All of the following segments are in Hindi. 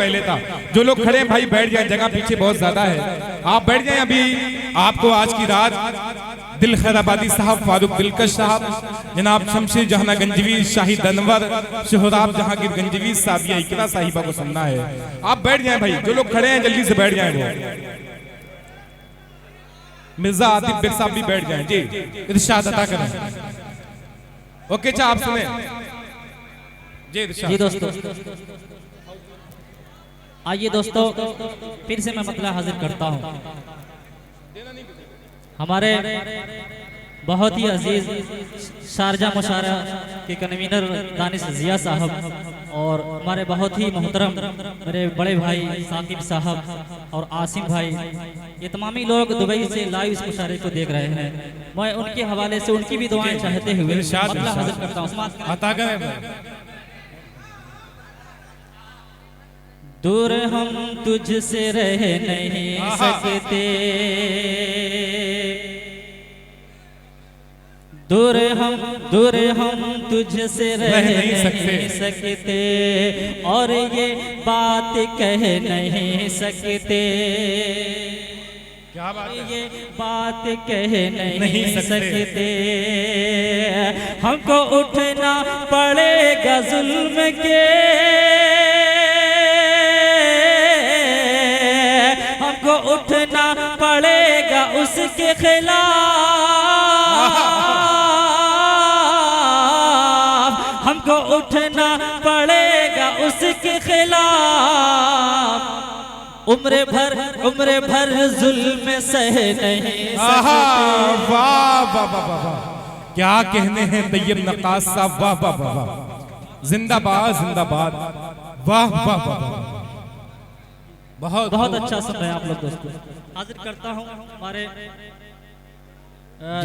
पहले था। जो लोग खड़े हैं भाई बैठ जाएं, जगह पीछे बहुत ज्यादा है, आप बैठ जाएं। अभी आपको आज की रात दिल खैराबादी साहब, फारूक दिलकश साहब, जनाब शमशेर जहाना गंजवी, शाहिद अनवर, शोहराब जहांगीर गंजवी, साबिया इकरा साहिबा को सुनना है। आप बैठ जाएं भाई, जो लोग खड़े हैं जल्दी से बैठ जाएं। वो मिर्जा आतिफ बेग साहब भी बैठ जाएं जी, इरशाद अता करें। ओके अच्छा, आप सुने जी दोस्तों। आइए दोस्तों, फिर से मैं मतला हाजिर करता हूँ। हमारे बहुत ही अजीज शारजा मुशारा के कन्वीनर दानिश जिया साहब और हमारे बहुत ही मोहतरम मेरे बड़े भाई साकिब साहब और आसिम भाई, ये तमामी लोग दुबई से लाइव इस मुशारे को देख रहे हैं। मैं उनके हवाले से उनकी भी दुआएं चाहते हुए मतला हाजिर करता हूँ। दूर हम तुझसे रह नहीं सकते, दूर हम तुझसे रह नहीं सकते, और ये बात कह नहीं सकते, क्या बात है? ये बात कह नहीं सकते। हमको उठना पड़ेगा जुल्म के, हमको उठना पड़ेगा उसके खिलाफ, हमको उठना पड़ेगा उसके खिलाफ। उम्र भर जुल्म सह नहीं सकते। वाह वाह वाह वाह, क्या कहने हैं तैयब नक्काश साहब, वाह वाह वाह वाह, जिंदाबाद जिंदाबाद, वाह वाह वाह, बहुत बहुत अच्छा सुन रहे हैं आप लोग दोस्तों। हाजिर करता हूँ हमारे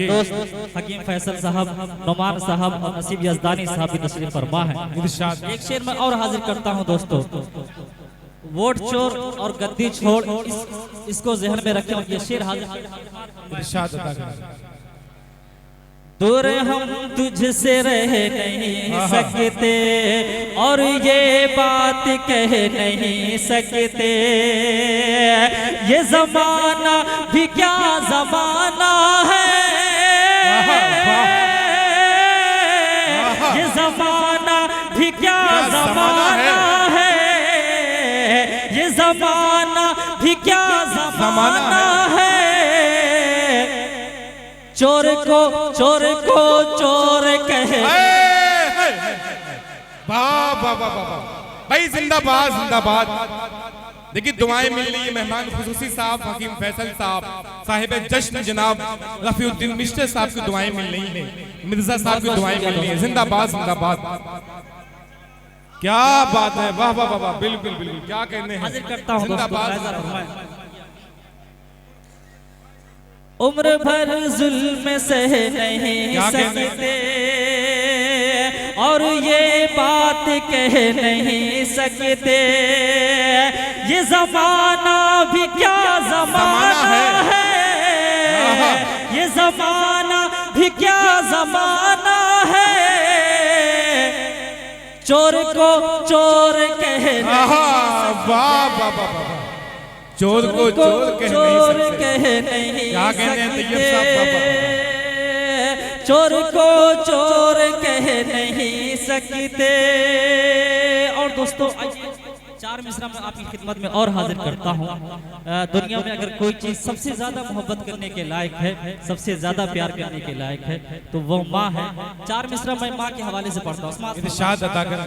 दोस्त हकीम फैसल साहब, नुमान साहब और नसीब यजदानी साहब की तशरीफ फरमा है। एक शेर में और हाजिर करता हूँ दोस्तों। वोट चोर और गद्दी छोड़, इसको जहन में रखें। ये शेर हाजिर। दूर हम तुझसे रह नहीं सकते, और ये बात कह नहीं सकते। ये जमाना भी क्या जमाना है, ये जमाना भी क्या जमाना है, ये जमाना भी क्या जमाना है। चोर को चोर कहे। वाह वाह वाह वाह भाई, जिंदाबाद जिंदाबाद। देखिए दुआएं मिल रही है, मेहमान खुसूसी साहब हकीम फैसल साहब, साहिब जश्न जनाब रफीउद्दीन मिश्र साहब की दुआएं मिल रही हैं, मिर्जा साहब की दुआएं मिल रही हैं। जिंदाबाद जिंदाबाद, क्या बात है, वाह वाह वाह वाह, बिल्कुल बिल्कुल, क्या कहने हैं। हाजिर करता हूं दोस्तों। उम्र भर जुल्म सह नहीं सकते, और ये बात कह नहीं सकते। ये जमाना भी क्या जमाना है, ये जमाना भी क्या जमाना है। चोर को चोर कह चोर को चोर कह नहीं क्या कहते हैं तैयब साहब, चोर को चोर कह नहीं सकते। और दोस्तों चार मिसरा में आपकी खिदमत में और हाजिर करता हूँ। दुनिया में अगर कोई चीज सबसे ज्यादा मोहब्बत करने के लायक है, सबसे ज्यादा प्यार करने के लायक है, तो वो माँ है। चार मिसरा मैं माँ के हवाले से पढ़ता हूँ। इरशाद अता कर।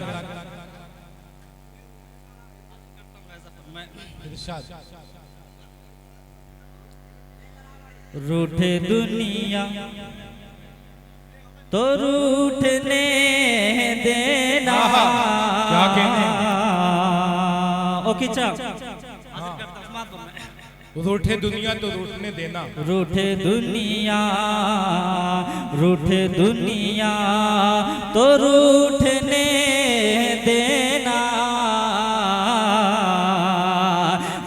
रूठे दुनिया तो रूठने देना। क्या कहने हैं? ओके रूठे दुनिया तो रूठने देना, रूठे दुनिया तो रूठने देना।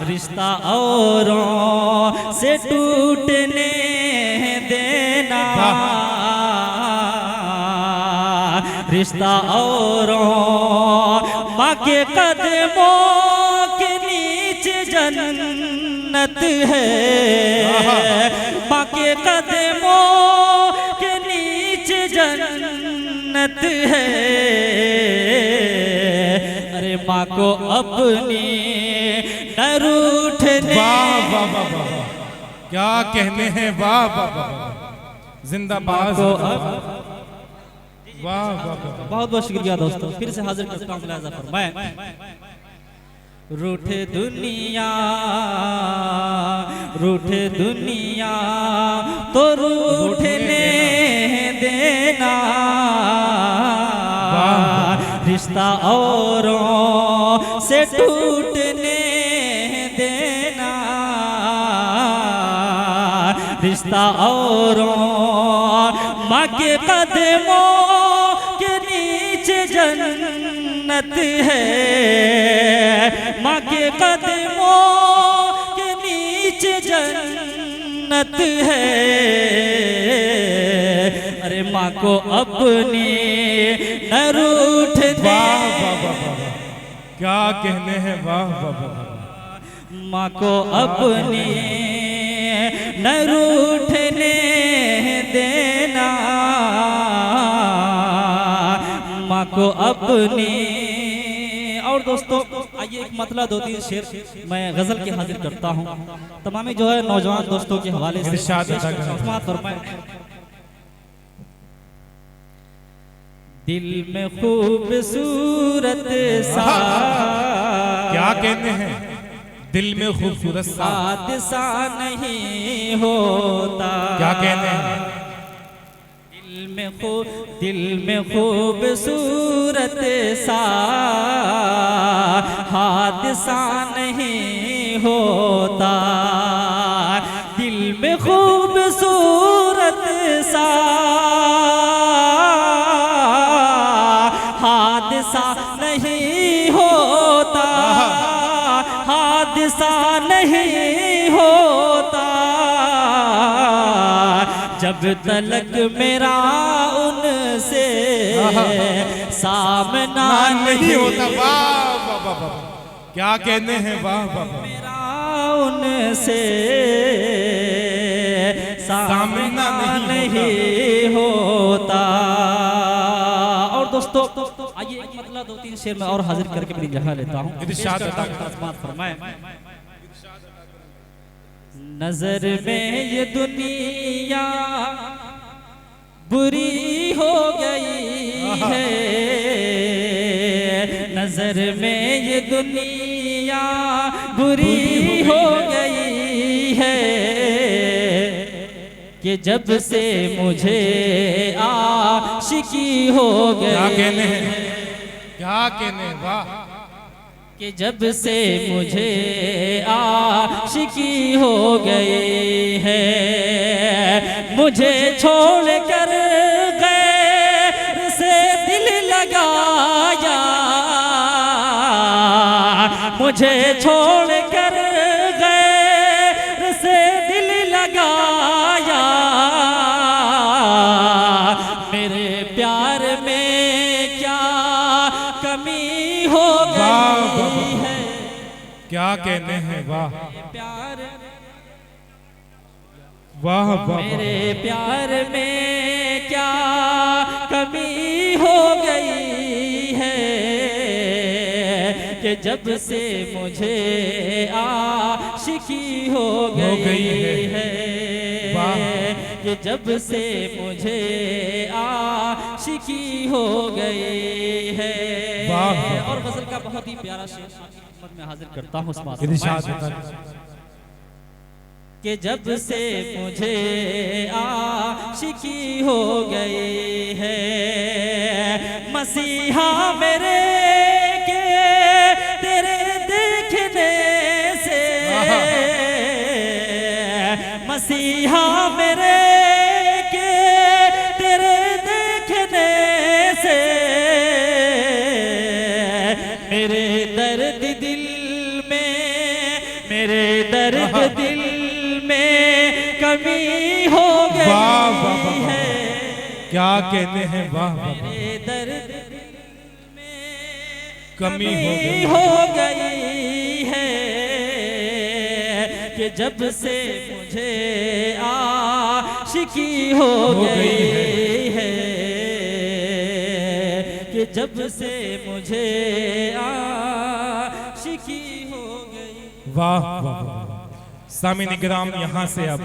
रिश्ता औरों से टूटने देना, रिश्ता औरों माँ के कदमों जन्नत है, माँ के कदमों के नीचे जन्नत है। अरे माँ को अपनी न रूठने। वाह वाह वाह वाह, क्या कहने हैं, वाह वाह वाह, जिंदाबाद। को वाह वाह वाह। बहुत बहुत शुक्रिया दोस्तों, फिर से हाजिर करता हूँ मुलाजा फरमाए। रूठे दुनिया तो रूठने देना, रिश्ता औरों से टूटने देना, रिश्ता औरों माँ के कदमों के नीचे जन्नत है, माँ के कदमों के नीचे जन्नत है। अरे माँ को अपनी न रूठने। वाह वाह वाह वाह, क्या कहने हैं, वाह वाह वाह। माँ को अपनी न रूठने देना, माँ को अपनी। और दोस्तों आइए एक मतलब 2-3 शेर मैं गजल के हाजिर करता हूँ, तमामी जो है नौजवान दोस्तों के हवाले से। दिल में खूबसूरत सा, क्या कहते हैं, दिल में खूबसूरत सा हादसा नहीं होता। क्या कहते हैं, दिल में खूबसूरत सा हादसा नहीं होता, दिल में खूबसूरत सा हादसा नहीं होता, हादसा नहीं होता, जब तलक मेरा उनसे सामना नहीं होता। वाह वाह वाह वाह, क्या कहते हैं, वाह वाह वाह। मेरा उनसे सामना नहीं होता। और दोस्तों आइए एक मतलब 2-3 शेर में और हाजिर करके मेरी जगह लेता हूँ। फरमाए। नजर में ये दुनिया बुरी हो गई है, नजर में ये दुनिया बुरी हो गई है, कि जब से मुझे आशिकी हो गई। क्या कहने हैं, क्या कहने हैं, वाह। कि जब से मुझे आशिकी हो गई है, मुझे छोड़ कर गैर से दिल लगाया, मुझे छोड़ कर गैर से दिल लगाया, मेरे प्यार में क्या कमी हो गई है। क्या कहने हैं, वाह प्यार वाह वाह। मेरे प्यार में क्या कमी हो गई है, कि जब से मुझे आशिकी हो गई है, कि जब से मुझे आशिकी हो गई है। और गजल का बहुत ही प्यारा शेर में हाजिर करता हूँ। कि जब से मुझे आशिकी हो गई है, मसीहा मेरे के तेरे देखने से, मसीहा मेरे के तेरे देखने से, मेरे दर्द दिल में, मेरे दर्द दिल में कमी हो गई है। क्या कहते हैं, वाह वाह। मेरे दर्द में कमी हो गई है, कि जब से मुझे आशिकी हो गई है, कि जब से मुझे आशिकी हो गई। वाह वाह, सामीन इकराम यहाँ से अब